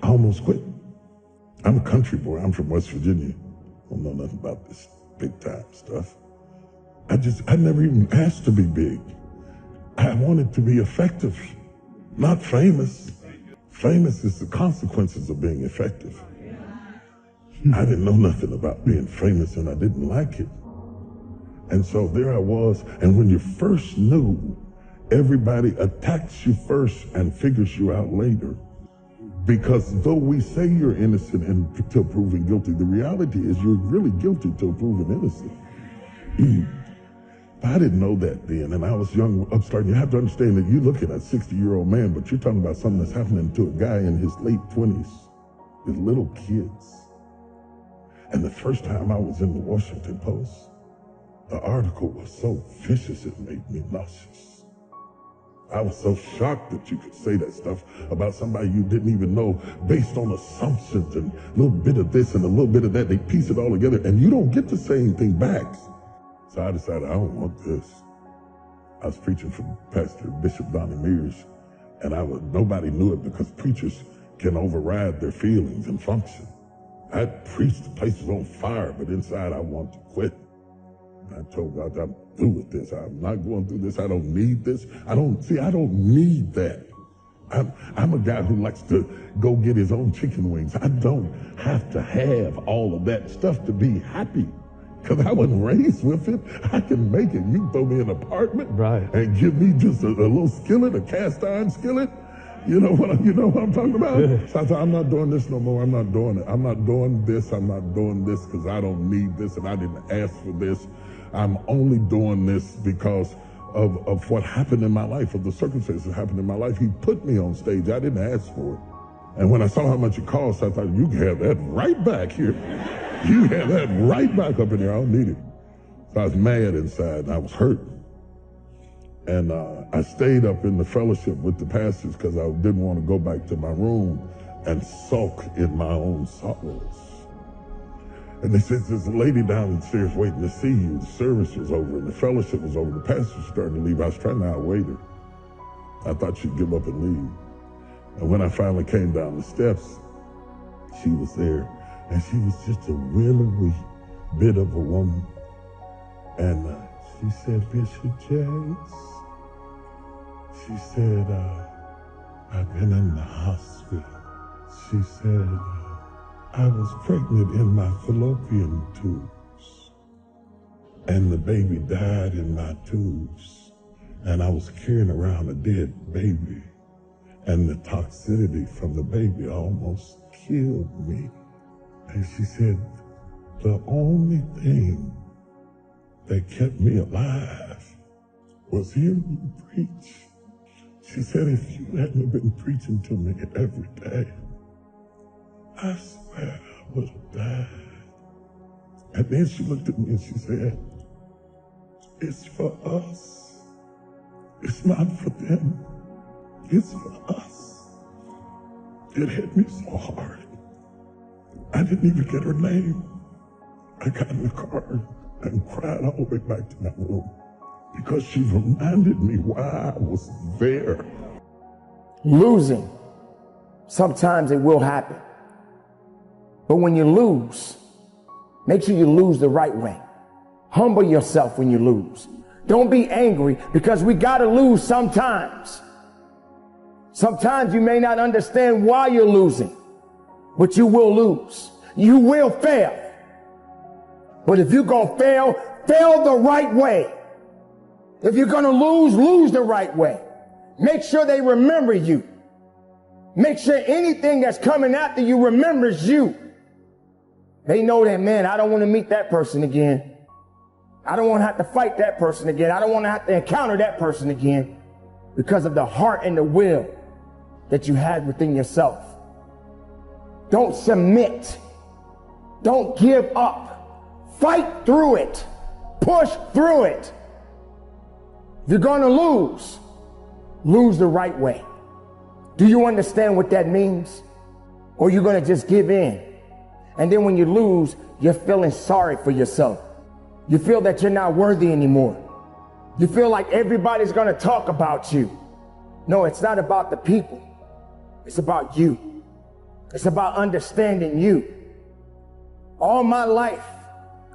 I almost quit. I'm a country boy. I'm from West Virginia. I don't know nothing about this big time stuff. I never even asked to be big. I wanted to be effective, not famous. Famous is the consequences of being effective. I didn't know nothing about being famous and I didn't like it. And so there I was, and when you first knew, everybody attacks you first and figures you out later. Because though we say you're innocent until proven guilty, the reality is you're really guilty till proven innocent. I didn't know that then, and I was young, upstart. You have to understand that you're looking at a 60-year-old man, but you're talking about something that's happening to a guy in his late 20s with little kids. And the first time I was in the Washington Post, the article was so vicious it made me nauseous. I was so shocked that you could say that stuff about somebody you didn't even know based on assumptions and a little bit of this and a little bit of that. They piece it all together, and you don't get the same thing back. So I decided I don't want this. I was preaching for Pastor Bishop Donnie Mears, and nobody knew it because preachers can override their feelings and function. I preached, the place was on fire, but inside I wanted to quit. I told God, I'm through with this. I'm not going through this. I don't need this. I don't need that. I'm a guy who likes to go get his own chicken wings. I don't have to have all of that stuff to be happy. Because I wasn't raised with it. I can make it. You can throw me an apartment and give me just a little skillet, a cast iron skillet. You know what I'm talking about? So I thought, I'm not doing this no more. I'm not doing it. I'm not doing this. I'm not doing this because I don't need this and I didn't ask for this. I'm only doing this because of what happened in my life, of the circumstances that happened in my life. He put me on stage. I didn't ask for it. And when I saw how much it cost, I thought, you can have that right back here. You have that right back up in here. I don't need it. So I was mad inside and I was hurt. And I stayed up in the fellowship with the pastors because I didn't want to go back to my room and sulk in my own sorrows. And they said, there's a lady downstairs waiting to see you. The service was over and the fellowship was over. The pastor was starting to leave. I was trying to outwait her. I thought she'd give up and leave. And when I finally came down the steps, she was there. And she was just a willowy bit of a woman. And she said, Bishop James, she said, I've been in the hospital. She said, I was pregnant in my fallopian tubes. And the baby died in my tubes. And I was carrying around a dead baby. And the toxicity from the baby almost killed me. And she said, the only thing that kept me alive was hearing you preach. She said, if you hadn't been preaching to me every day, I swear I would have died. And then she looked at me and she said, it's for us. It's not for them. It's for us. It hit me so hard. I didn't even get her name. I got in the car and cried all the way back to my room because she reminded me why I was there. Losing, sometimes it will happen. But when you lose, make sure you lose the right way. Humble yourself when you lose. Don't be angry because we got to lose sometimes. Sometimes you may not understand why you're losing, but you will lose. You will fail. But if you're going to fail, fail the right way. If you're going to lose, lose the right way. Make sure they remember you. Make sure anything that's coming after you remembers you. They know that, man, I don't want to meet that person again. I don't want to have to fight that person again. I don't want to have to encounter that person again because of the heart and the will that you had within yourself. Don't submit. Don't give up. Fight through it. Push through it. If you're going to lose, lose the right way. Do you understand what that means? Or you're going to just give in? And then when you lose, you're feeling sorry for yourself. You feel that you're not worthy anymore. You feel like everybody's going to talk about you. No, it's not about the people. It's about you. It's about understanding you. All my life,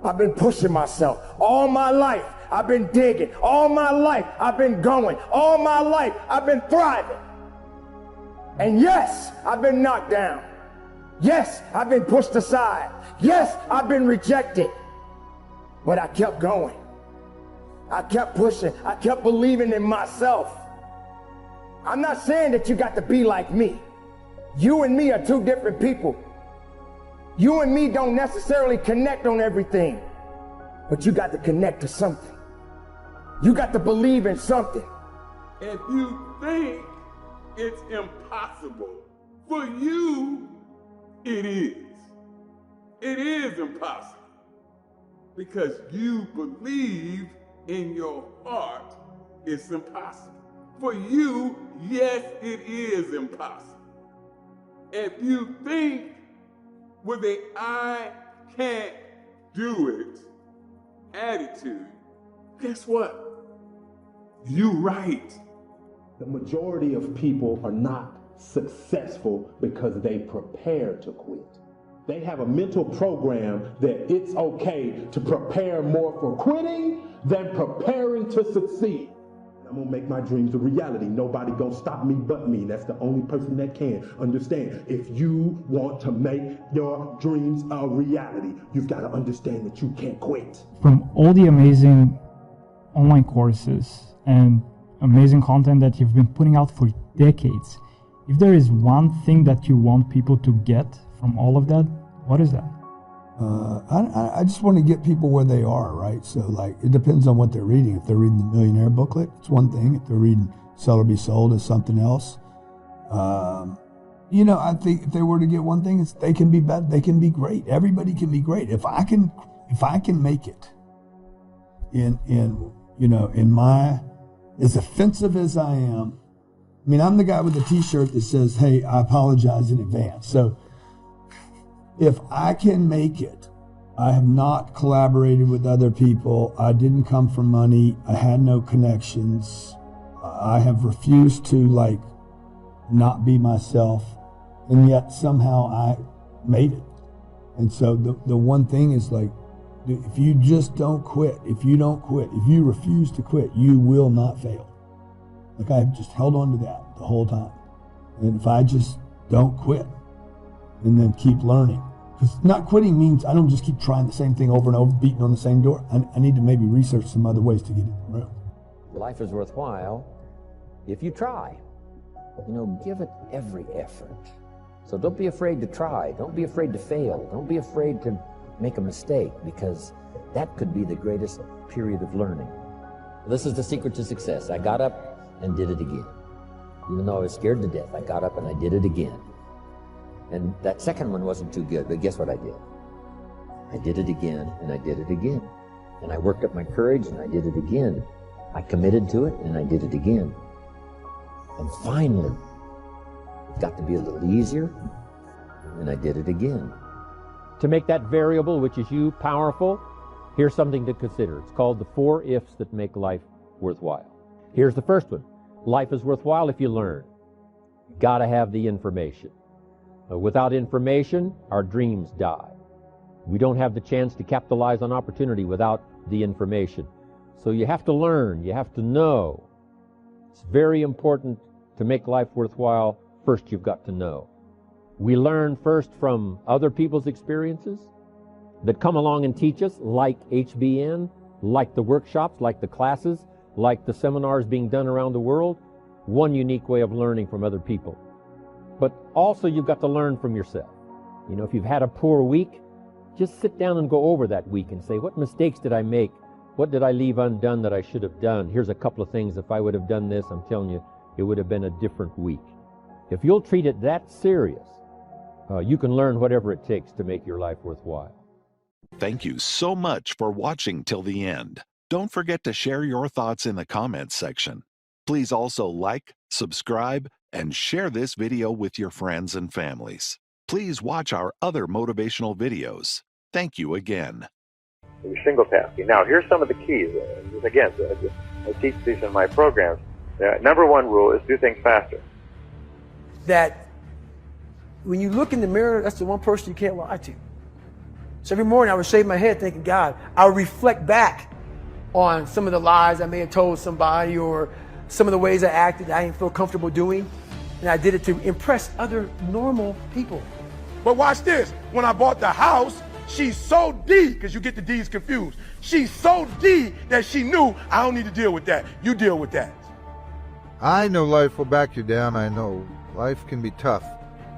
I've been pushing myself. All my life, I've been digging. All my life, I've been going. All my life, I've been thriving. And yes, I've been knocked down. Yes, I've been pushed aside. Yes, I've been rejected. But I kept going. I kept pushing. I kept believing in myself. I'm not saying that you got to be like me. You and me are two different people. You and me don't necessarily connect on everything, but you got to connect to something. You got to believe in something. If you think it's impossible, for you, it is. It is impossible. Because you believe in your heart it's impossible. For you, yes, it is impossible. If you think with a I can't do it attitude, guess what? You're right. The majority of people are not successful because they prepare to quit. They have a mental program that it's okay to prepare more for quitting than preparing to succeed. I'm gonna make my dreams a reality. Nobody gonna stop me but me. That's the only person that can. Understand, if you want to make your dreams a reality, you've got to understand that you can't quit. From all the amazing online courses and amazing content that you've been putting out for decades, if there is one thing that you want people to get from all of that, what is that? I just want to get people where they are, right? So, like, it depends on what they're reading. If they're reading the Millionaire booklet, it's one thing. If they're reading Sell or Be Sold, it's something else. I think if they were to get one thing, it's they can be better. They can be great. Everybody can be great. If I can make it in my, as offensive as I am. I mean, I'm the guy with the T-shirt that says, "Hey, I apologize in advance." So, if I can make it, I have not collaborated with other people. I didn't come from money. I had no connections. I have refused to not be myself, and yet somehow I made it. And so the one thing is if you just don't quit, if you refuse to quit, you will not fail. I've just held on to that the whole time. And if I just don't quit and then keep learning, because not quitting means I don't just keep trying the same thing over and over, beating on the same door. I need to maybe research some other ways to get in the room. Life is worthwhile if you try. Give it every effort. So don't be afraid to try. Don't be afraid to fail. Don't be afraid to make a mistake, because that could be the greatest period of learning. This is the secret to success. I got up and did it again. Even though I was scared to death, I got up and I did it again. And that second one wasn't too good, but guess what I did? I did it again, and I did it again. And I worked up my courage, and I did it again. I committed to it, and I did it again. And finally, it got to be a little easier, and I did it again. To make that variable, which is you, powerful, here's something to consider. It's called the 4 ifs that make life worthwhile. Here's the first one. Life is worthwhile if you learn. You gotta have the information. Without information, our dreams die. We don't have the chance to capitalize on opportunity without the information. So you have to learn, you have to know. It's very important to make life worthwhile. First, you've got to know. We learn first from other people's experiences that come along and teach us, like HBN, like the workshops, like the classes, like the seminars being done around the world. One unique way of learning from other people. But also you've got to learn from yourself. If you've had a poor week, just sit down and go over that week and say, what mistakes did I make? What did I leave undone that I should have done? Here's a couple of things. If I would have done this, I'm telling you, it would have been a different week. If you'll treat it that serious, you can learn whatever it takes to make your life worthwhile. Thank you so much for watching till the end. Don't forget to share your thoughts in the comments section. Please also like, subscribe, and share this video with your friends and families. Please watch our other motivational videos. Thank you again. You're single tasking. Now, here's some of the keys. Again, I teach these in my programs. Number one rule is do things faster. That when you look in the mirror, that's the one person you can't lie to. So every morning I would shave my head thinking, God, I would reflect back on some of the lies I may have told somebody or some of the ways I acted I didn't feel comfortable doing. And I did it to impress other normal people. But watch this. When I bought the house, she's so D, because you get the D's confused. She's so D that she knew I don't need to deal with that. You deal with that. I know life will back you down. I know life can be tough.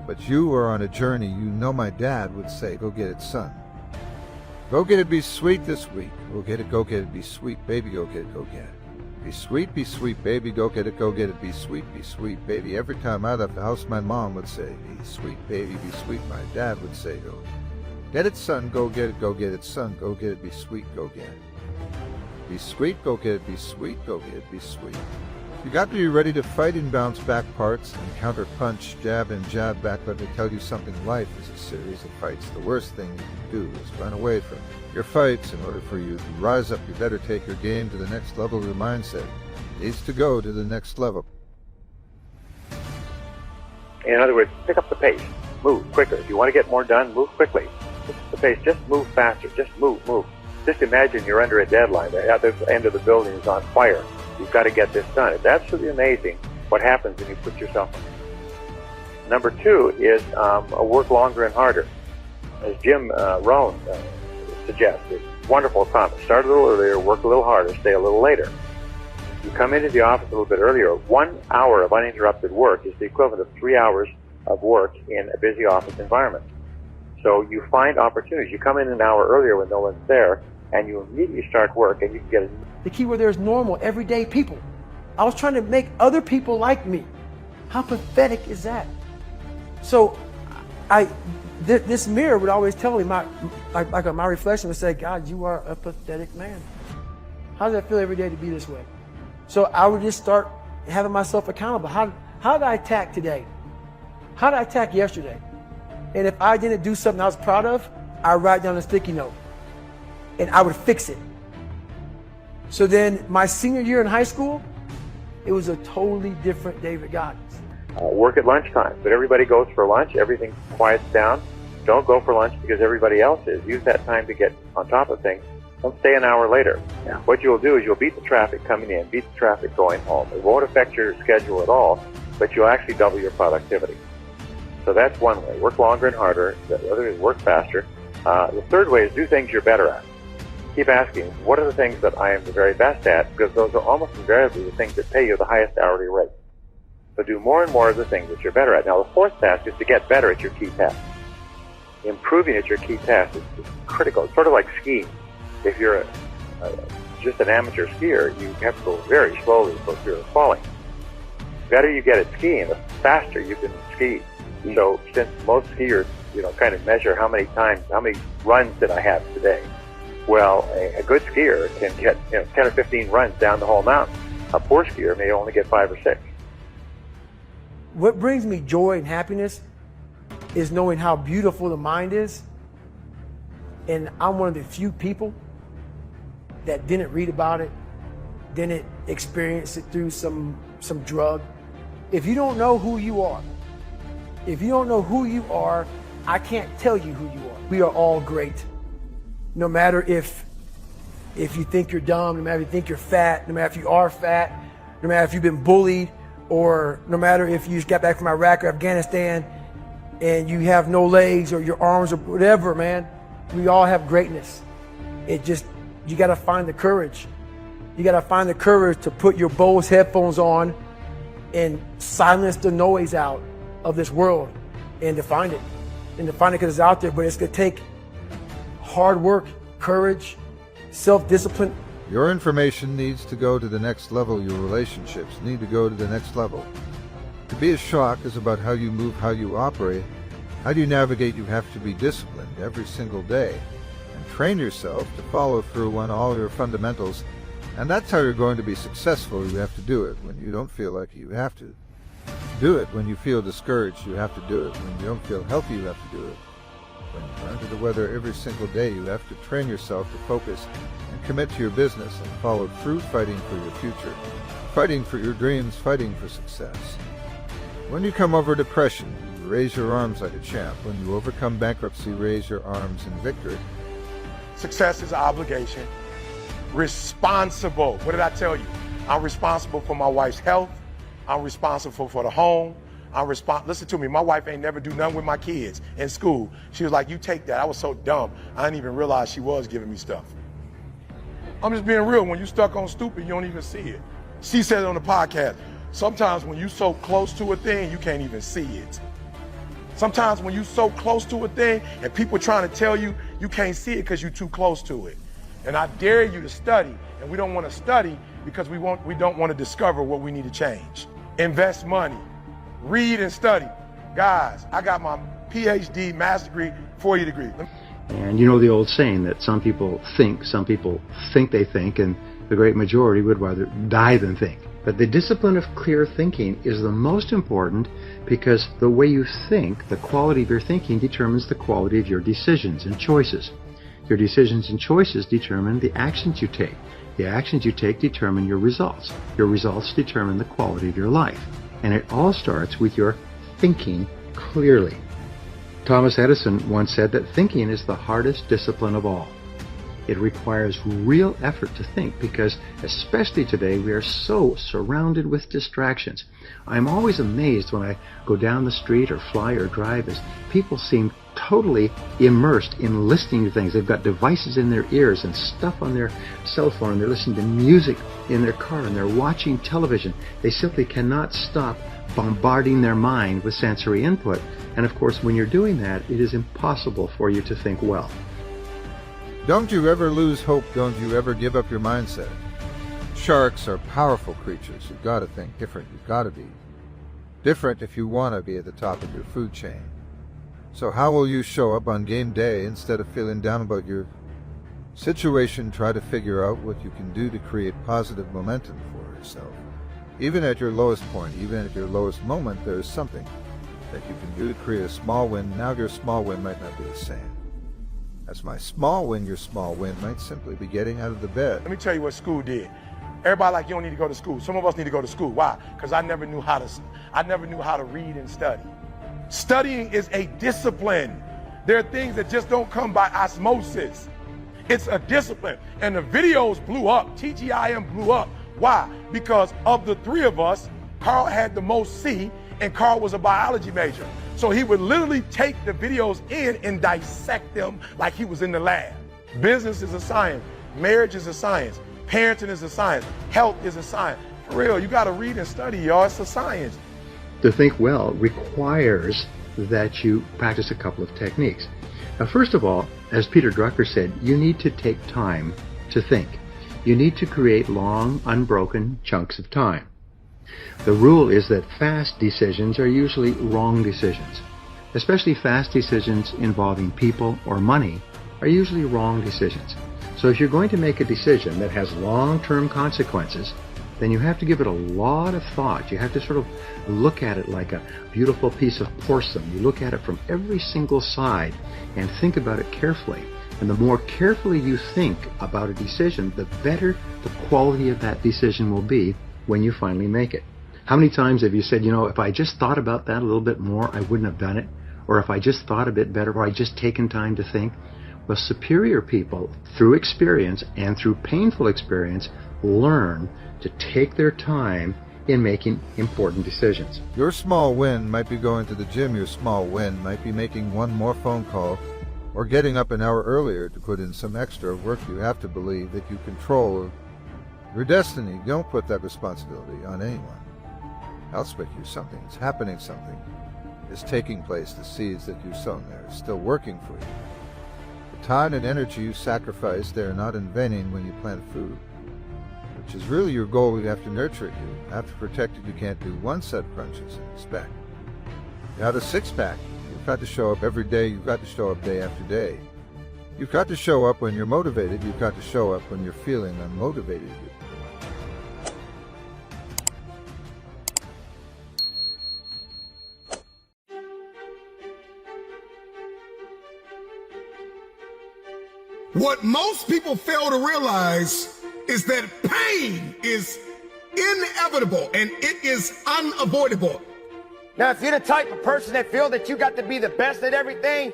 But you are on a journey. You know my dad would say, go get it, son. Go get it, be sweet this week. Go get it, be sweet, baby, go get it, go get it. Be sweet, baby, go get it, be sweet, baby. Every time I left the house, my mom would say, be sweet, baby, be sweet. My dad would say, go get it, son, go get it, son, go get it, be sweet, go get it. Be sweet, go get it, be sweet, go get it, be sweet. You got to be ready to fight in bounce back parts and counter punch, jab and jab back. Let me tell you something, life is a series of fights. The worst thing you can do is run away from your fights. In order for you to rise up, you better take your game to the next level. Your mindset needs to go to the next level. In other words, pick up the pace. Move quicker. If you want to get more done, move quickly. Pick up the pace. Just move faster. Just move. Just imagine you're under a deadline. The other end of the building is on fire. You've got to get this done. It's absolutely amazing what happens when you put yourself in. Number 2 is work longer and harder. As Jim Rohn suggests, it's a wonderful comment. Start a little earlier, work a little harder, stay a little later. You come into the office a little bit earlier. 1 hour of uninterrupted work is the equivalent of 3 hours of work in a busy office environment. So you find opportunities. You come in an hour earlier when no one's there, and you immediately start work, and you can get The key word there is normal, everyday people. I was trying to make other people like me. How pathetic is that? So this mirror would always tell me, my reflection would say, God, you are a pathetic man. How does that feel every day to be this way? So I would just start having myself accountable. How did I attack today? How did I attack yesterday? And if I didn't do something I was proud of, I would write down a sticky note and I would fix it. So then my senior year in high school, it was a totally different David Goggins. Work at lunchtime, but everybody goes for lunch. Everything quiets down. Don't go for lunch because everybody else is. Use that time to get on top of things. Don't stay an hour later. Yeah. What you'll do is you'll beat the traffic coming in, beat the traffic going home. It won't affect your schedule at all, but you'll actually double your productivity. So that's one way. Work longer and harder. The other is work faster. The third way is do things you're better at. Keep asking, what are the things that I am the very best at? Because those are almost invariably the things that pay you the highest hourly rate. So do more and more of the things that you're better at. Now, the fourth task is to get better at your key task. Improving at your key task is critical. It's sort of like skiing. If you're just an amateur skier, you have to go very slowly for fear of falling. The better you get at skiing, the faster you can ski. So since most skiers, kind of measure how many runs did I have today? Well, a good skier can get 10 or 15 runs down the whole mountain. A poor skier may only get 5 or 6. What brings me joy and happiness is knowing how beautiful the mind is. And I'm one of the few people that didn't read about it, didn't experience it through some drug. If you don't know who you are, I can't tell you who you are. We are all great. No matter if you think you're dumb, no matter if you think you're fat, no matter if you are fat, no matter if you've been bullied, or no matter if you just got back from Iraq or Afghanistan and you have no legs or your arms or whatever, man, we all have greatness. You got to find the courage. You got to find the courage to put your Bose headphones on and silence the noise out of this world and to find it. And to find it because it's out there, but it's going to take hard work, courage, self-discipline. Your information needs to go to the next level. Your relationships need to go to the next level. To be a shock is about how you move, how you operate. How do you navigate? You have to be disciplined every single day and train yourself to follow through on all your fundamentals. And that's how you're going to be successful. You have to do it when you don't feel like you have to. Do it when you feel discouraged. You have to do it. When you don't feel healthy, you have to do it. When you're under the weather every single day, you have to train yourself to focus and commit to your business and follow through, fighting for your future, fighting for your dreams, fighting for success. When you come over depression, you raise your arms like a champ. When you overcome bankruptcy, raise your arms in victory. Success is an obligation. Responsible. What did I tell you? I'm responsible for my wife's health. I'm responsible for the home. Listen to me, my wife ain't never do nothing with my kids in school. She was like, you take that. I was so dumb. I didn't even realize she was giving me stuff. I'm just being real. When you stuck on stupid, you don't even see it. She said it on the podcast. Sometimes when you so close to a thing, you can't even see it. Sometimes when you so close to a thing and people trying to tell you, you can't see it because you're too close to it. And I dare you to study, and we don't want to study because we don't want to discover what we need to change. Invest money, read and study. Guys, I got my PhD, master's degree, 4-year degree. And you know the old saying that some people think they think, and the great majority would rather die than think. But the discipline of clear thinking is the most important because the way you think, the quality of your thinking determines the quality of your decisions and choices. Your decisions and choices determine the actions you take. The actions you take determine your results. Your results determine the quality of your life. And it all starts with your thinking clearly. Thomas Edison once said that thinking is the hardest discipline of all. It requires real effort to think because, especially today, we are so surrounded with distractions. I'm always amazed when I go down the street or fly or drive as people seem totally immersed in listening to things. They've got devices in their ears and stuff on their cell phone. They're listening to music in their car and they're watching television. They simply cannot stop bombarding their mind with sensory input. And of course, when you're doing that, it is impossible for you to think well. Don't you ever lose hope. Don't you ever give up your mindset. Sharks are powerful creatures. You've got to think different. You've got to be different if you want to be at the top of your food chain. So how will you show up on game day instead of feeling down about your situation? Try to figure out what you can do to create positive momentum for yourself. Even at your lowest point, even at your lowest moment, there is something that you can do to create a small win. Now your small win might not be the same. That's my small win. Your small win might simply be getting out of the bed. Let me tell you what school did. Everybody like, you don't need to go to school. Some of us need to go to school. Why? Because I never knew how to read and study. Studying is a discipline. There are things that just don't come by osmosis. It's a discipline. And the videos blew up. TGIM blew up. Why? Because of the three of us, Carl had the most C, and Carl was a biology major. So he would literally take the videos in and dissect them like he was in the lab. Business is a science. Marriage is a science. Parenting is a science. Health is a science. For real, you got to read and study, y'all. It's a science. To think well requires that you practice a couple of techniques. Now, first of all, as Peter Drucker said, you need to take time to think. You need to create long, unbroken chunks of time. The rule is that fast decisions are usually wrong decisions. Especially fast decisions involving people or money are usually wrong decisions. So if you're going to make a decision that has long-term consequences, then you have to give it a lot of thought. You have to sort of look at it like a beautiful piece of porcelain. You look at it from every single side and think about it carefully. And the more carefully you think about a decision, the better the quality of that decision will be when you finally make it. How many times have you said, you know, if I just thought about that a little bit more, I wouldn't have done it? Or if I just thought a bit better, or I just taken time to think? Well, superior people, through experience and through painful experience, learn to take their time in making important decisions. Your small win might be going to the gym. Your small win might be making one more phone call or getting up an hour earlier to put in some extra work. You have to believe that you control your destiny. Don't put that responsibility on anyone else but you. Something is happening. Something is taking place. The seeds that you've sown there are still working for you. The time and energy you sacrifice, they are not in vain when you plant food, which is really your goal. You have to nurture it. You have to protect it. You can't do one set of crunches and expect you have a six-pack. You've got to show up every day. You've got to show up day after day. You've got to show up when you're motivated. You've got to show up when you're feeling unmotivated. What most people fail to realize is that pain is inevitable and it is unavoidable. Now, if you're the type of person that feel that you got to be the best at everything,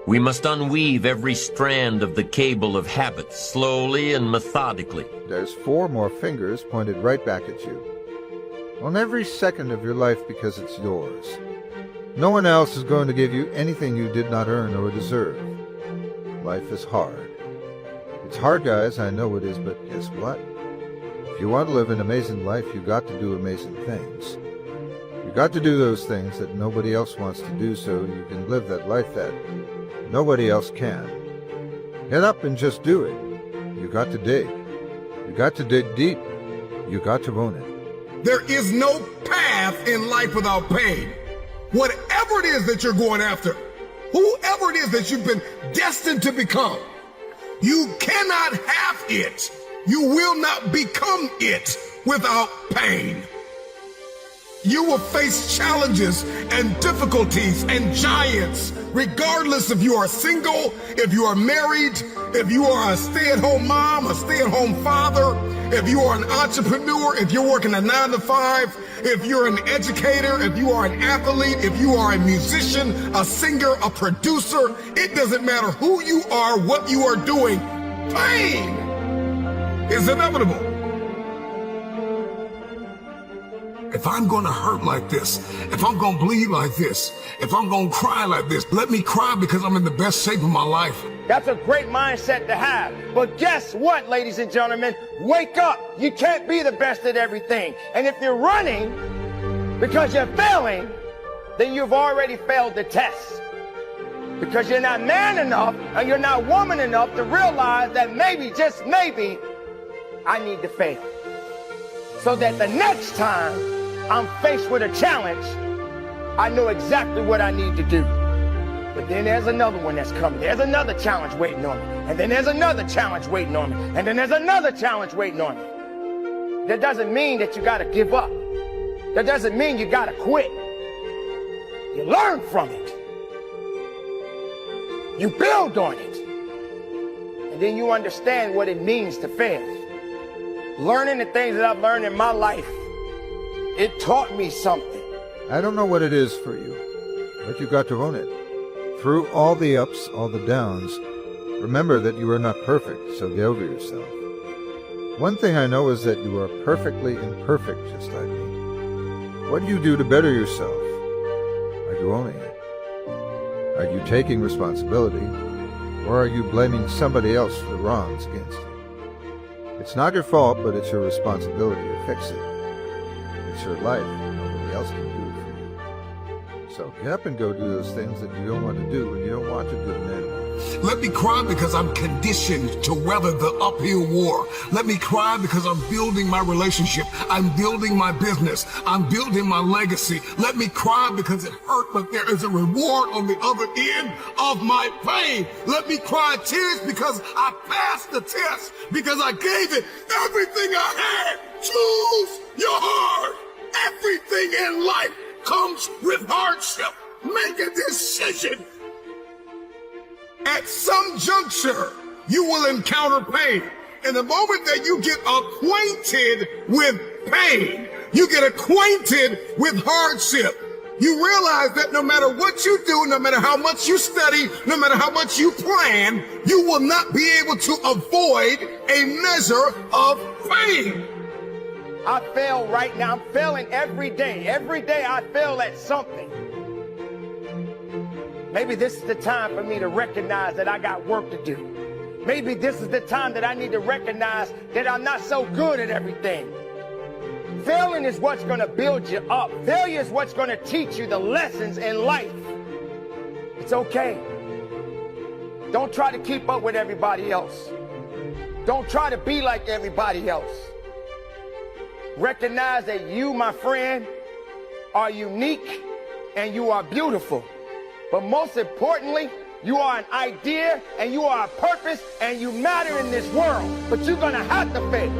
we must unweave every strand of the cable of habit slowly and methodically. There's 4 more fingers pointed right back at you. On every second of your life because it's yours. No one else is going to give you anything you did not earn or deserve. Life is hard. It's hard, guys, I know it is, but guess what? If you want to live an amazing life, you got to do amazing things. You got to do those things that nobody else wants to do so you can live that life that nobody else can. Get up and just do it. You got to dig. You got to dig deep. You got to own it. There is no path in life without pain. Whatever it is that you're going after, whoever it is that you've been destined to become, you cannot have it. You will not become it without pain. You will face challenges and difficulties and giants, regardless if you are single, if you are married, if you are a stay-at-home mom, a stay-at-home father, if you are an entrepreneur, if you're working a 9-to-5, if you're an educator, if you are an athlete, if you are a musician, a singer, a producer, it doesn't matter who you are, what you are doing, pain is inevitable. If I'm going to hurt like this, if I'm going to bleed like this, if I'm going to cry like this, let me cry because I'm in the best shape of my life. that's a great mindset to have. But guess what, ladies and gentlemen? Wake up. You can't be the best at everything. And if you're running because you're failing, then you've already failed the test. Because you're not man enough and you're not woman enough to realize that maybe, just maybe, I need to fail. So that the next time I'm faced with a challenge, I know exactly what I need to do. But then there's another one that's coming. There's another challenge waiting on me. And then there's another challenge waiting on me. And then there's another challenge waiting on me. That doesn't mean that you got to give up. That doesn't mean you got to quit. You learn from it. You build on it. And then you understand what it means to fail. Learning the things that I've learned in my life, it taught me something. I don't know what it is for you, but you got to own it. Through all the ups, all the downs, remember that you are not perfect, so get over yourself. One thing I know is that you are perfectly imperfect, just like me. What do you do to better yourself? Are you owning it? Are you taking responsibility, or are you blaming somebody else for the wrongs against you? It's not your fault, but it's your responsibility to fix it. It's your life. Nobody else can do it for you. So get up and go do those things that you don't want to do when you don't want to do them anymore. Let me cry because I'm conditioned to weather the uphill war. Let me cry because I'm building my relationship. I'm building my business. I'm building my legacy. Let me cry because it hurt, but there is a reward on the other end of my pain. Let me cry tears because I passed the test, because I gave it everything I had. Choose your heart. Everything in life comes with hardship. Make a decision. At some juncture, you will encounter pain. And the moment that you get acquainted with pain, you get acquainted with hardship, you realize that no matter what you do, no matter how much you study, no matter how much you plan, you will not be able to avoid a measure of pain. I fail right now. I'm failing every day. Every day I fail at something. Maybe this is the time for me to recognize that I got work to do. Maybe this is the time that I need to recognize that I'm not so good at everything. Failing is what's going to build you up. Failure is what's going to teach you the lessons in life. It's okay. Don't try to keep up with everybody else. Don't try to be like everybody else. Recognize that you, my friend, are unique and you are beautiful. But most importantly, you are an idea and you are a purpose and you matter in this world. But you're going to have to fail.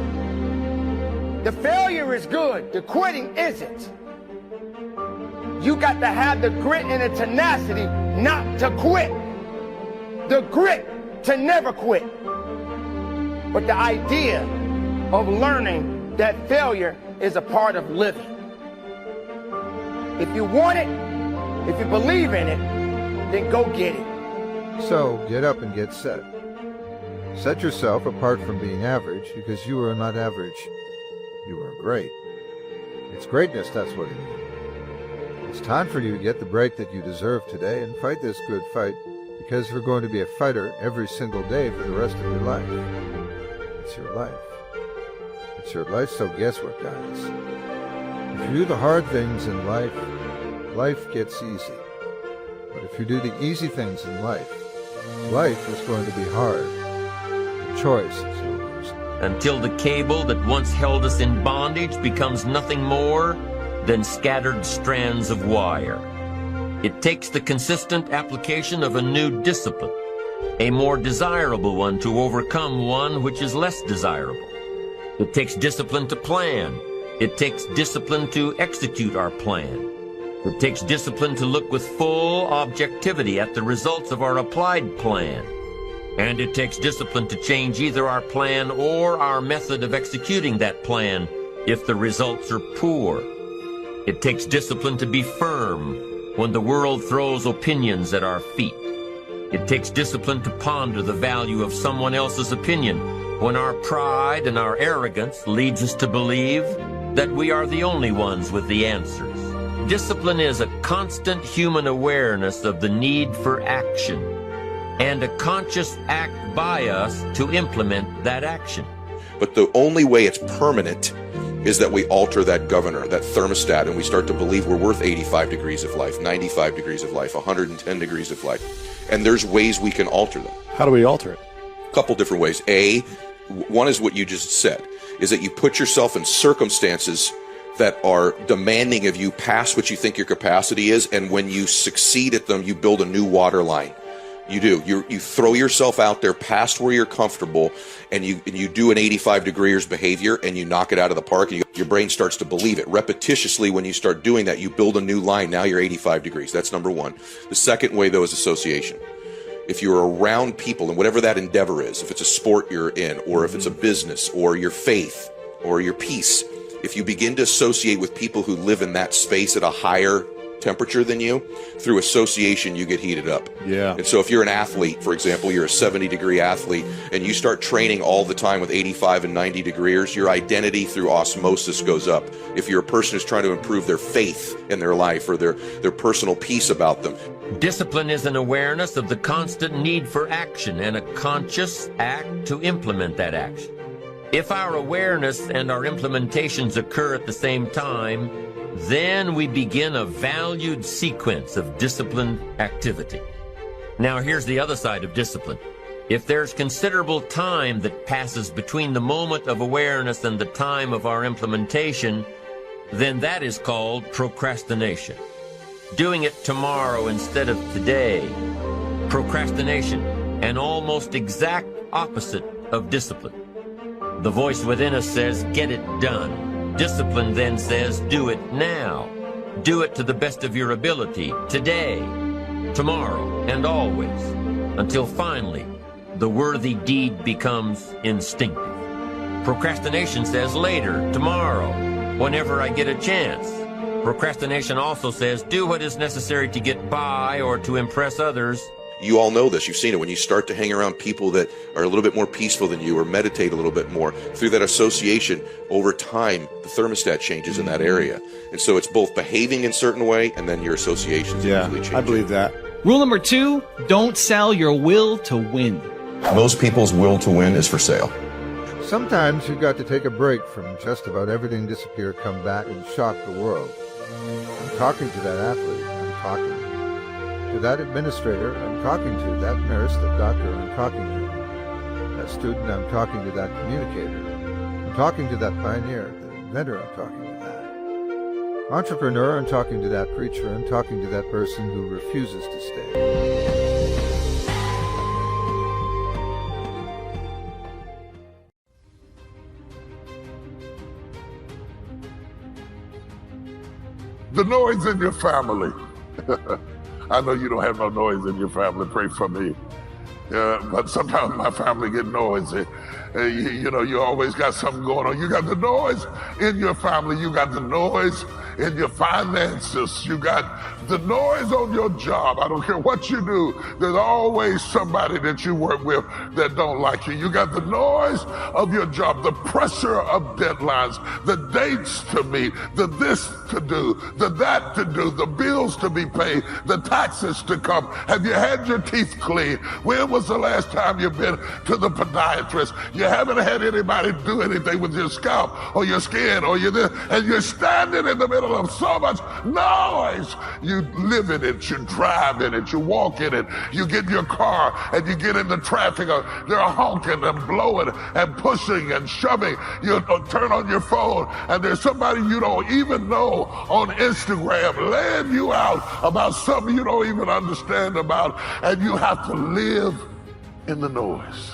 The failure is good. The quitting isn't. You got to have the grit and the tenacity not to quit. The grit to never quit. But the idea of learning that failure is a part of living. If you want it, if you believe in it, then go get it. So, get up and get set. Set yourself apart from being average, because you are not average. You are great. It's greatness, that's what it is. It's time for you to get the break that you deserve today and fight this good fight, because you're going to be a fighter every single day for the rest of your life. It's your life. It's your life, so guess what, guys? If you do the hard things in life, life gets easy. But if you do the easy things in life, life is going to be hard. The choice is yours. Until the cable that once held us in bondage becomes nothing more than scattered strands of wire. It takes the consistent application of a new discipline, a more desirable one, to overcome one which is less desirable. It takes discipline to plan. It takes discipline to execute our plan. It takes discipline to look with full objectivity at the results of our applied plan. And it takes discipline to change either our plan or our method of executing that plan if the results are poor. It takes discipline to be firm when the world throws opinions at our feet. It takes discipline to ponder the value of someone else's opinion when our pride and our arrogance leads us to believe that we are the only ones with the answers. Discipline is a constant human awareness of the need for action and a conscious act by us to implement that action. But the only way it's permanent is that we alter that governor, that thermostat, and we start to believe we're worth 85 degrees of life, 95 degrees of life, 110 degrees of life. And there's ways we can alter them. How do we alter it? A couple different ways. One is what you just said, is that you put yourself in circumstances that are demanding of you past what you think your capacity is, and when you succeed at them, you build a new water line. You do. You throw yourself out there past where you're comfortable, and you do an 85 degrees behavior, and you knock it out of the park, and your brain starts to believe it. Repetitiously, when you start doing that, you build a new line. Now you're 85 degrees. That's number one. The second way, though, is association. If you're around people, and whatever that endeavor is, if it's a sport you're in, or if it's a business, or your faith, or your peace, if you begin to associate with people who live in that space at a higher temperature than you, through association you get heated up. Yeah. And so if you're an athlete, for example, you're a 70-degree athlete, and you start training all the time with 85 and 90 degrees, your identity through osmosis goes up. If you're a person who's trying to improve their faith in their life or their personal peace about them. Discipline is an awareness of the constant need for action and a conscious act to implement that action. If our awareness and our implementations occur at the same time, then we begin a valued sequence of disciplined activity. Now here's the other side of discipline. If there's considerable time that passes between the moment of awareness and the time of our implementation, then that is called procrastination. Doing it tomorrow instead of today. Procrastination, an almost exact opposite of discipline. The voice within us says, get it done. Discipline then says, do it now. Do it to the best of your ability, today, tomorrow, and always, until finally the worthy deed becomes instinctive. Procrastination says later, tomorrow, whenever I get a chance. Procrastination also says, do what is necessary to get by or to impress others. You all know this. You've seen it. When you start to hang around people that are a little bit more peaceful than you or meditate a little bit more, through that association, over time, the thermostat changes in that area. And so it's both behaving in a certain way and then your associations usually change. I believe that. Rule number 2, don't sell your will to win. Most people's will to win is for sale. Sometimes you've got to take a break from just about everything disappear, come back, and shock the world. I'm talking to that athlete. I'm talking to that administrator. I'm talking to that nurse, that doctor. I'm talking to that student. I'm talking to that communicator. I'm talking to that pioneer, the inventor. I'm talking to that entrepreneur. I'm talking to that preacher. I'm talking to that person who refuses to stay. The noise in your family. I know you don't have no noise in your family. Pray for me. But sometimes my family get noisy. You know, you always got something going on. You got the noise in your family. You got the noise in your finances. You got the noise on your job. I don't care what you do. There's always somebody that you work with that don't like you. You got the noise of your job, the pressure of deadlines, the dates to meet, the this to do, the that to do, the bills to be paid, the taxes to come. Have you had your teeth cleaned? When was the last time you've been to the podiatrist? You haven't had anybody do anything with your scalp or your skin or your this, and you're standing in the middle of so much noise. You live in it, you drive in it, you walk in it, you get in your car and you get in the traffic. They're honking and blowing and pushing and shoving. You turn on your phone and there's somebody you don't even know on Instagram laying you out about something you don't even understand about, and you have to live in the noise.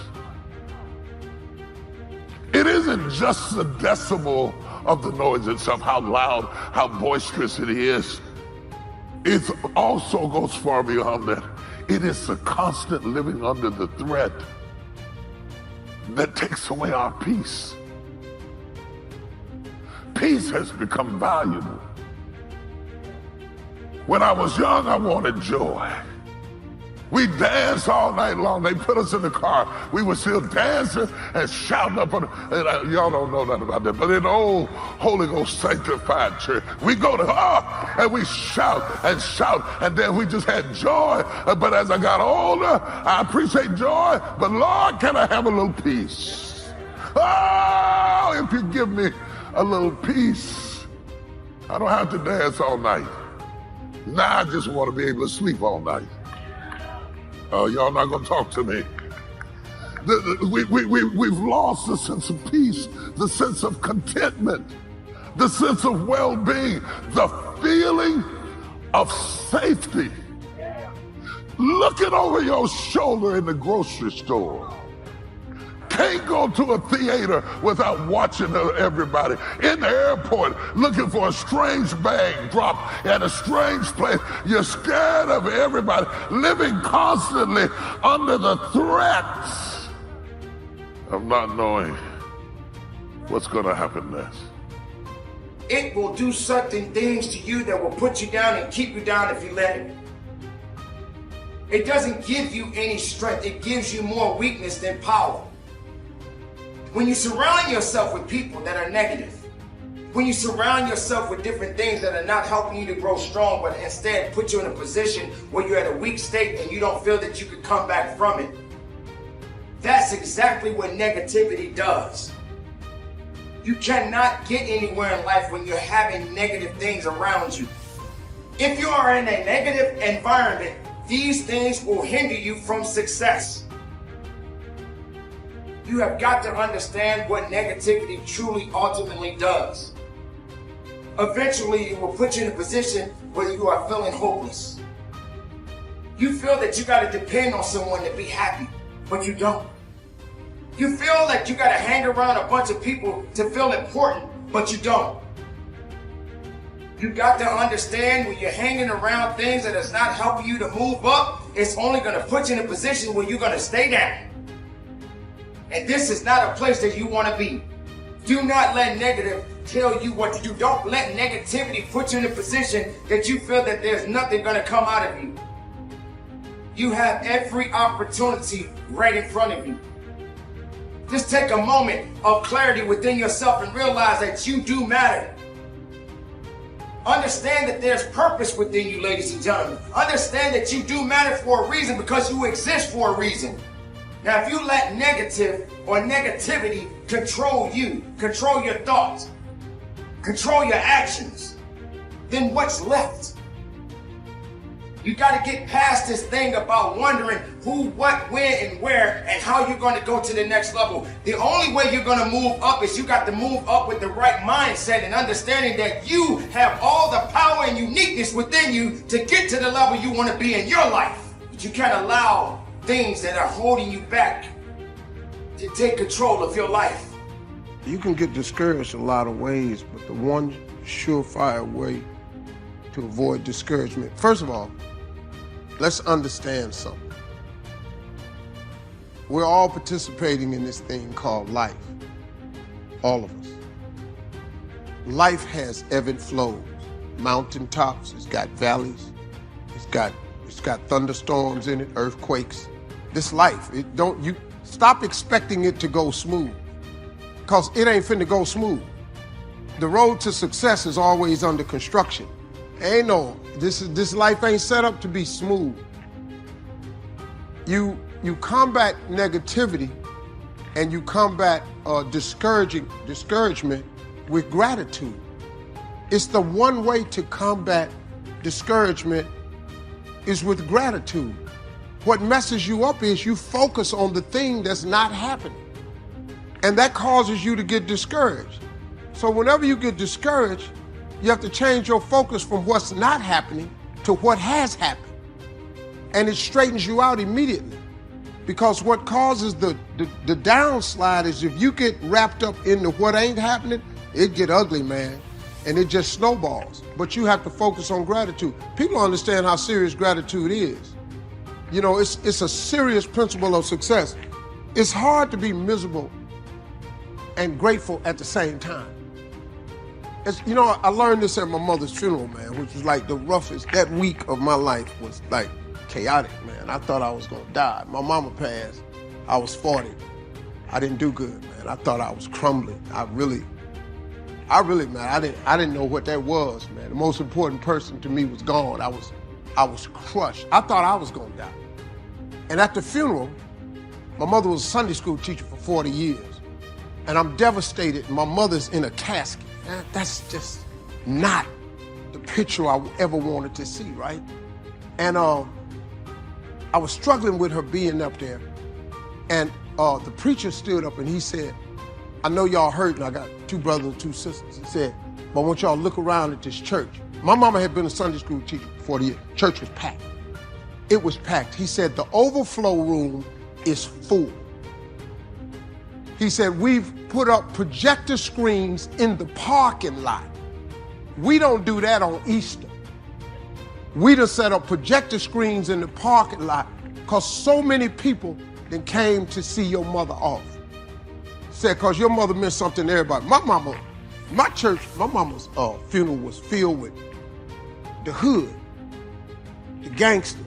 It isn't just the decibel of the noise itself, how loud, how boisterous it is. It also goes far beyond that. It is the constant living under the threat that takes away our peace. Peace has become valuable. When I was young, I wanted joy. We danced all night long. They put us in the car. We were still dancing and shouting up on y'all don't know nothing about that, but in old Holy Ghost sanctified church, we go to and we shout, and then we just had joy. But as I got older, I appreciate joy, but Lord, can I have a little peace? Oh, if you give me a little peace, I don't have to dance all night. Now I just want to be able to sleep all night. Oh, y'all not gonna talk to me. We've lost the sense of peace, the sense of contentment, the sense of well-being, the feeling of safety. Looking over your shoulder in the grocery store. Can't go to a theater without watching everybody. In the airport, looking for a strange bag drop at a strange place. You're scared of everybody. Living constantly under the threats of not knowing what's going to happen next. It will do certain things to you that will put you down and keep you down if you let it. It doesn't give you any strength. It gives you more weakness than power. When you surround yourself with people that are negative, when you surround yourself with different things that are not helping you to grow strong, but instead put you in a position where you're at a weak state and you don't feel that you could come back from it, that's exactly what negativity does. You cannot get anywhere in life when you're having negative things around you. If you are in a negative environment, these things will hinder you from success. You have got to understand what negativity truly ultimately does. Eventually, it will put you in a position where you are feeling hopeless. You feel that you got to depend on someone to be happy, but you don't. You feel like you got to hang around a bunch of people to feel important, but you don't. You got to understand when you're hanging around things that is not helping you to move up, it's only going to put you in a position where you're going to stay down. And this is not a place that you want to be. Do not let negative tell you what to do. Don't let negativity put you in a position that you feel that there's nothing going to come out of you. You have every opportunity right in front of you. Just take a moment of clarity within yourself and realize that you do matter. Understand that there's purpose within you, ladies and gentlemen. Understand that you do matter for a reason because you exist for a reason. Now, if you let negative or negativity control you, control your thoughts, control your actions, then what's left? You got to get past this thing about wondering who, what, when, and where, and how you're going to go to the next level. The only way you're going to move up is you got to move up with the right mindset and understanding that you have all the power and uniqueness within you to get to the level you want to be in your life. But you can't allow things that are holding you back to take control of your life. You can get discouraged a lot of ways, but the one surefire way to avoid discouragement, first of all, let's understand something. We're all participating in this thing called life. All of us. Life has ebb and flows. Mountaintops, it's got valleys, it's got thunderstorms in it, earthquakes. This life, you stop expecting it to go smooth, because it ain't finna go smooth. The road to success is always under construction. This life ain't set up to be smooth. You combat negativity and you combat discouragement with gratitude. It's the one way to combat discouragement is with gratitude. What messes you up is you focus on the thing that's not happening. And that causes you to get discouraged. So whenever you get discouraged, you have to change your focus from what's not happening to what has happened. And it straightens you out immediately. Because what causes the downslide is if you get wrapped up into what ain't happening, it get ugly, man. And it just snowballs. But you have to focus on gratitude. People don't understand how serious gratitude is. You know, it's a serious principle of success. It's hard to be miserable and grateful at the same time. I learned this at my mother's funeral, man, which was like the roughest. That week of my life was like chaotic, man. I thought I was gonna die. My mama passed. I was 40. I didn't do good, man. I thought I was crumbling. I really, man, I didn't know what that was, man. The most important person to me was gone. I was crushed. I thought I was gonna die. And at the funeral, my mother was a Sunday school teacher for 40 years. And I'm devastated. My mother's in a casket. That's just not the picture I ever wanted to see, right? And I was struggling with her being up there. And the preacher stood up and he said, I know y'all hurting. I got 2 brothers and 2 sisters. He said, but I want y'all to look around at this church. My mama had been a Sunday school teacher for 40 years. Church was packed. It was packed. He said, the overflow room is full. He said, we've put up projector screens in the parking lot. We don't do that on Easter. We done set up projector screens in the parking lot because so many people then came to see your mother off. Said, because your mother meant something to everybody. My mama's funeral was filled with the hood, the gangsters,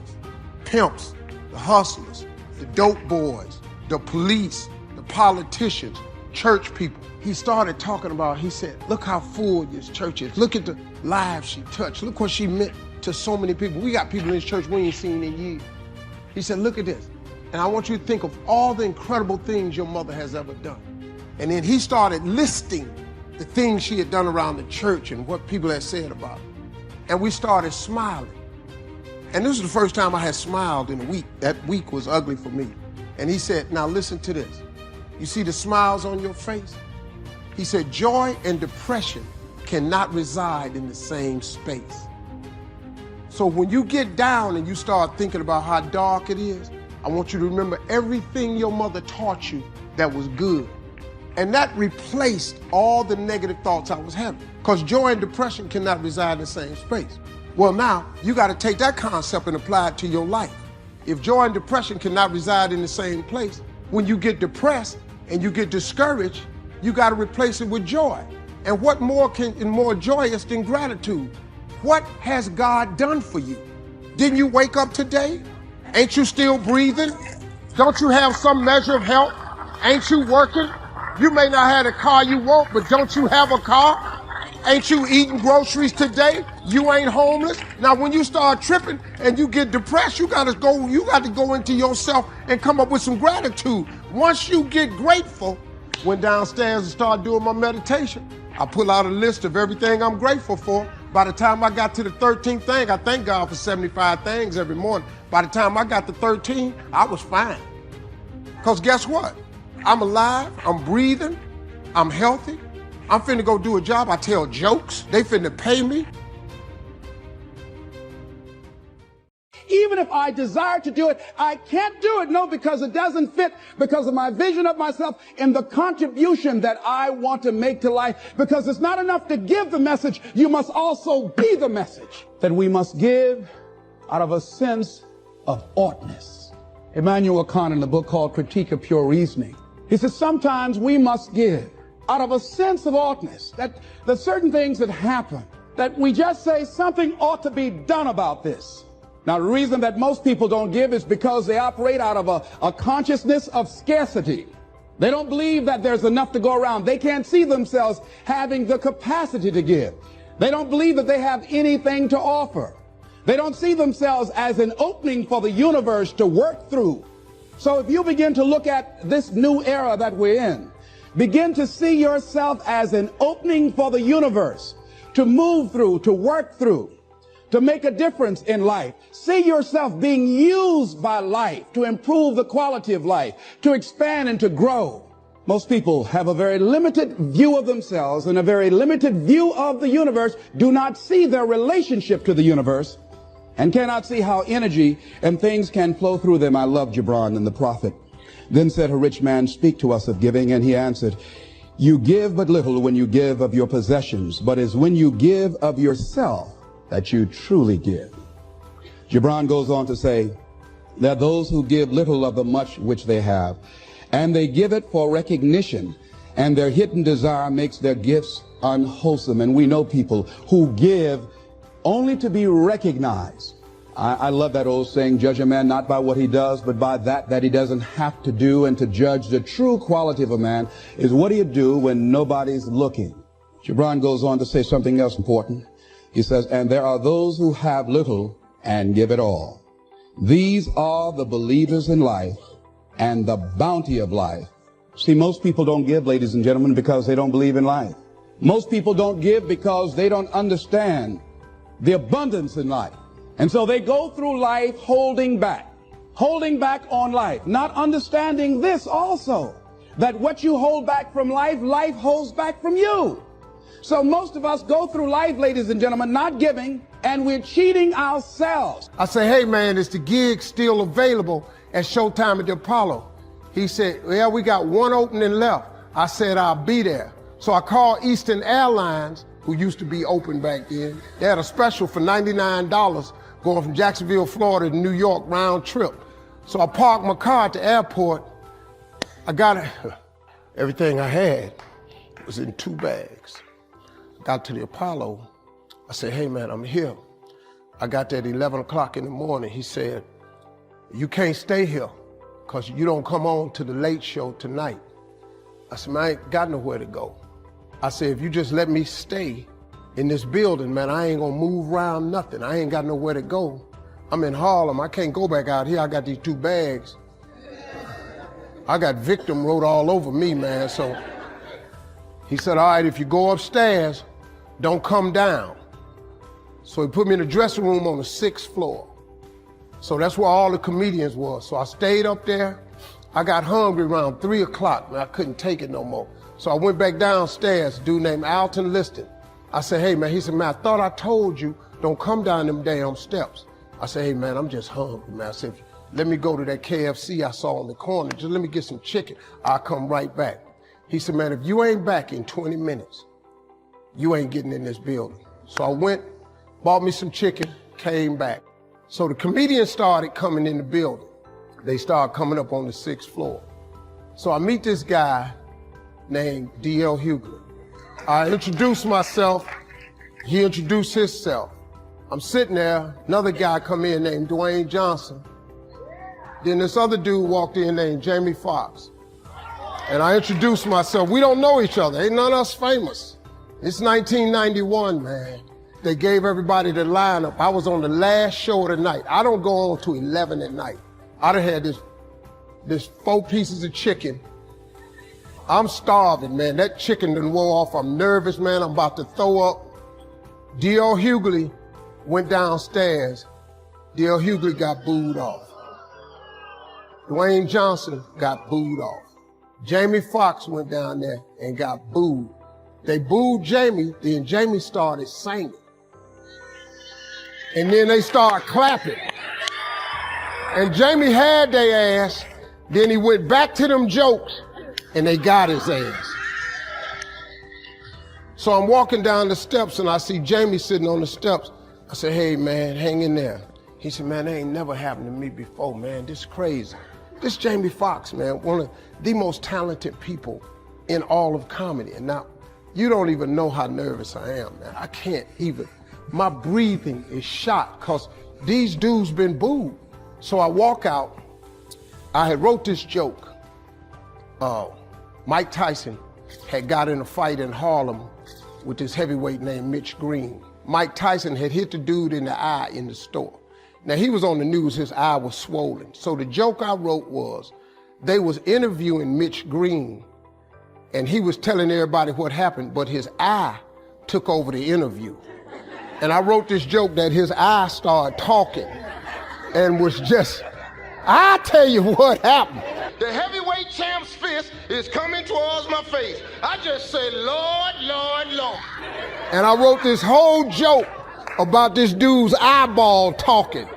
pimps, the hustlers, the dope boys, the police, the politicians, church people. He started talking about, he said, look how full this church is. Look at the lives she touched. Look what she meant to so many people. We got people in this church we ain't seen in years. He said, look at this. And I want you to think of all the incredible things your mother has ever done. And then he started listing the things she had done around the church and what people had said about her. And we started smiling. And this was the first time I had smiled in a week. That week was ugly for me. And he said, now listen to this. You see the smiles on your face? He said, joy and depression cannot reside in the same space. So when you get down and you start thinking about how dark it is, I want you to remember everything your mother taught you that was good. And that replaced all the negative thoughts I was having. Because joy and depression cannot reside in the same space. Well, now, you got to take that concept and apply it to your life. If joy and depression cannot reside in the same place, when you get depressed and you get discouraged, you got to replace it with joy. And what more joyous than gratitude? What has God done for you? Didn't you wake up today? Ain't you still breathing? Don't you have some measure of health? Ain't you working? You may not have the car you want, but don't you have a car? Ain't you eating groceries today? You ain't homeless? Now, when you start tripping and you get depressed, you got to go into yourself and come up with some gratitude. Once you get grateful, went downstairs and started doing my meditation. I pull out a list of everything I'm grateful for. By the time I got to the 13th thing, I thank God for 75 things every morning. By the time I got to 13, I was fine. Because guess what? I'm alive, I'm breathing, I'm healthy. I'm finna go do a job. I tell jokes. They finna pay me. Even if I desire to do it, I can't do it. No, because it doesn't fit, because of my vision of myself and the contribution that I want to make to life. Because it's not enough to give the message. You must also be the message. That we must give out of a sense of oughtness. Immanuel Kant in a book called Critique of Pure Reasoning. He says sometimes we must give out of a sense of oughtness, that there's certain things that happen, that we just say something ought to be done about this. Now, the reason that most people don't give is because they operate out of a consciousness of scarcity. They don't believe that there's enough to go around. They can't see themselves having the capacity to give. They don't believe that they have anything to offer. They don't see themselves as an opening for the universe to work through. So if you begin to look at this new era that we're in, begin to see yourself as an opening for the universe to move through, to work through, to make a difference in life. See yourself being used by life to improve the quality of life, to expand and to grow. Most people have a very limited view of themselves and a very limited view of the universe, do not see their relationship to the universe, and cannot see how energy and things can flow through them. I love Gibran and the prophet. Then said a rich man, speak to us of giving. And he answered, you give but little when you give of your possessions, but it's when you give of yourself that you truly give. Gibran goes on to say, there are those who give little of the much which they have, and they give it for recognition, and their hidden desire makes their gifts unwholesome. And we know people who give only to be recognized. I love that old saying, judge a man not by what he does, but by that he doesn't have to do. And to judge the true quality of a man is what do you do when nobody's looking. Gibran goes on to say something else important. He says, and there are those who have little and give it all. These are the believers in life and the bounty of life. See, most people don't give, ladies and gentlemen, because they don't believe in life. Most people don't give because they don't understand the abundance in life. And so they go through life holding back on life, not understanding this also, that what you hold back from life, life holds back from you. So most of us go through life, ladies and gentlemen, not giving, and we're cheating ourselves. I say, hey man, is the gig still available at Showtime at the Apollo? He said, yeah, we got one opening left. I said, I'll be there. So I called Eastern Airlines, who used to be open back then. They had a special for $99 going from Jacksonville, Florida to New York round trip. So I parked my car at the airport. I got everything I had was in 2 bags. Got to the Apollo. I said, hey man, I'm here. I got there at 11 o'clock in the morning. He said, you can't stay here because you don't come on to the late show tonight. I said, man, I ain't got nowhere to go. I said, if you just let me stay in this building, man, I ain't gonna move around nothing. I ain't got nowhere to go. I'm in Harlem. I can't go back out here. I got these 2 bags. I got victim wrote all over me, man. So he said, all right, if you go upstairs, don't come down. So he put me in the dressing room on the 6th floor. So that's where all the comedians were. So I stayed up there. I got hungry around 3 o'clock, man. I couldn't take it no more. So I went back downstairs, a dude named Alton Liston. I said, hey man, he said, man, I thought I told you, don't come down them damn steps. I said, hey man, I'm just hungry, man. I said, let me go to that KFC I saw on the corner. Just let me get some chicken. I'll come right back. He said, man, if you ain't back in 20 minutes, you ain't getting in this building. So I went, bought me some chicken, came back. So the comedians started coming in the building. They started coming up on the 6th floor. So I meet this guy named D.L. Hughley. I introduced myself. He introduced himself. I'm sitting there, another guy come in named Dwayne Johnson. Then this other dude walked in named Jamie Foxx. And I introduced myself. We don't know each other. Ain't none of us famous. It's 1991, man. They gave everybody the lineup. I was on the last show of the night. I don't go on to 11 at night. I'd have had this 4 pieces of chicken. I'm starving, man. That chicken done wore off. I'm nervous, man. I'm about to throw up. D.L. Hughley went downstairs. D.L. Hughley got booed off. Dwayne Johnson got booed off. Jamie Foxx went down there and got booed. They booed Jamie, then Jamie started singing. And then they started clapping. And Jamie had their ass, then he went back to them jokes, and they got his ass. So I'm walking down the steps and I see Jamie sitting on the steps. I said, hey man, hang in there. He said, man, that ain't never happened to me before, man. This is crazy. This Jamie Foxx, man, one of the most talented people in all of comedy. And now, you don't even know how nervous I am, man. I can't even. My breathing is shot because these dudes been booed. So I walk out. I had wrote this joke. Mike Tyson had got in a fight in Harlem with this heavyweight named Mitch Green. Mike Tyson had hit the dude in the eye in the store. Now, he was on the news, his eye was swollen. So the joke I wrote was, they was interviewing Mitch Green, and he was telling everybody what happened, but his eye took over the interview. And I wrote this joke that his eye started talking and was just, I tell you what happened. The heavyweight champ's fist is coming towards my face. I just say, Lord, Lord, Lord. And I wrote this whole joke about this dude's eyeball talking.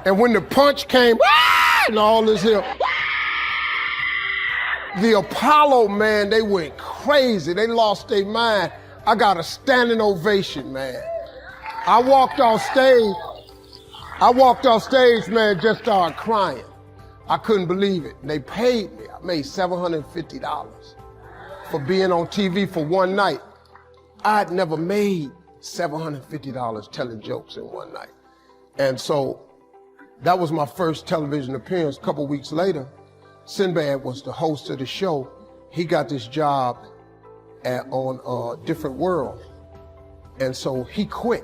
And when the punch came, and all this here, the Apollo, man, they went crazy. They lost their mind. I got a standing ovation, man. I walked off stage, man, just started crying. I couldn't believe it. They paid me. I made $750 for being on TV for one night. I'd never made $750 telling jokes in one night. And so that was my first television appearance. A couple weeks later, Sinbad was the host of the show. He got this job on Different World. And so he quit.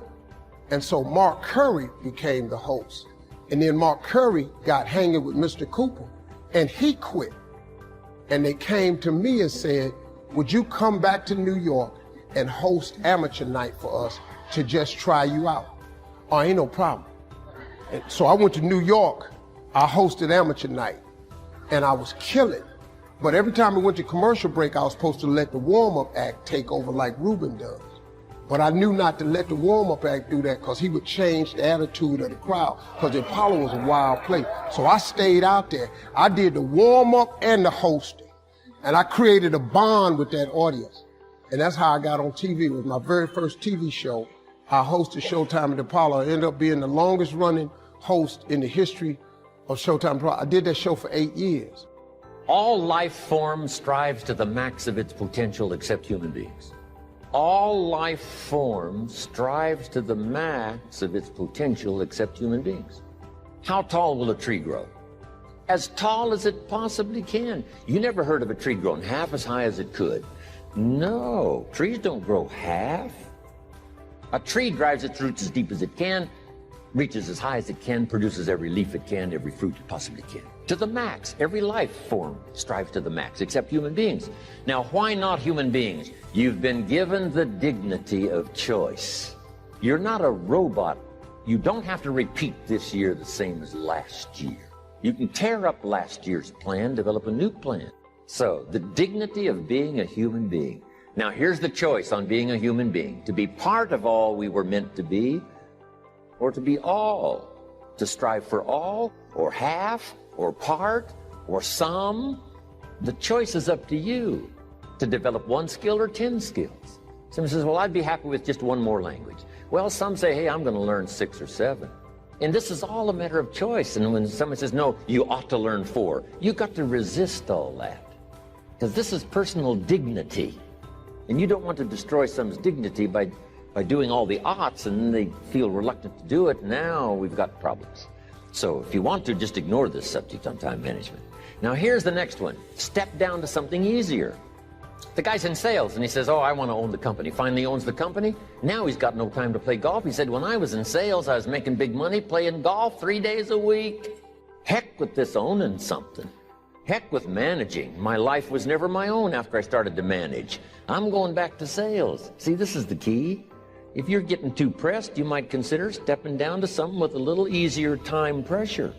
And so Mark Curry became the host. And then Mark Curry got hanging with Mr. Cooper, and he quit. And they came to me and said, would you come back to New York and host Amateur Night for us to just try you out? Oh, ain't no problem. And so I went to New York, I hosted Amateur Night, and I was killing. But every time we went to commercial break, I was supposed to let the warm-up act take over like Ruben does. But I knew not to let the warm-up act do that because he would change the attitude of the crowd, because the Apollo was a wild place. So I stayed out there. I did the warm-up and the hosting. And I created a bond with that audience. And that's how I got on TV. It was my very first TV show. I hosted Showtime at the Apollo. I ended up being the longest running host in the history of Showtime Apollo. I did that show for 8 years. All life form strives to the max of its potential except human beings. All life form strives to the max of its potential except human beings. How tall will a tree grow? As tall as it possibly can. You never heard of a tree growing half as high as it could. No, trees don't grow half. A tree drives its roots as deep as it can, reaches as high as it can, produces every leaf it can, every fruit it possibly can. To the max. Every life form strives to the max, except human beings. Now, why not human beings? You've been given the dignity of choice. You're not a robot. You don't have to repeat this year the same as last year. You can tear up last year's plan, develop a new plan. So, the dignity of being a human being. Now, here's the choice on being a human being. To be part of all we were meant to be, or to be all. To strive for all, or half, or part, or some. The choice is up to you. To develop one skill or 10 skills. Someone says, well, I'd be happy with just one more language. Well, some say, hey, I'm going to learn 6 or 7. And this is all a matter of choice. And when someone says, no, you ought to learn 4, you got to resist all that. Because this is personal dignity. And you don't want to destroy someone's dignity by doing all the oughts, and then they feel reluctant to do it. Now we've got problems. So if you want to, just ignore this subject on time management. Now here's the next one. Step down to something easier. The guy's in sales, and he says, oh, I want to own the company. Finally owns the company. Now he's got no time to play golf. He said, when I was in sales, I was making big money playing golf 3 days a week. Heck with this owning something. Heck with managing. My life was never my own after I started to manage. I'm going back to sales. See, this is the key. If you're getting too pressed, you might consider stepping down to something with a little easier time pressure.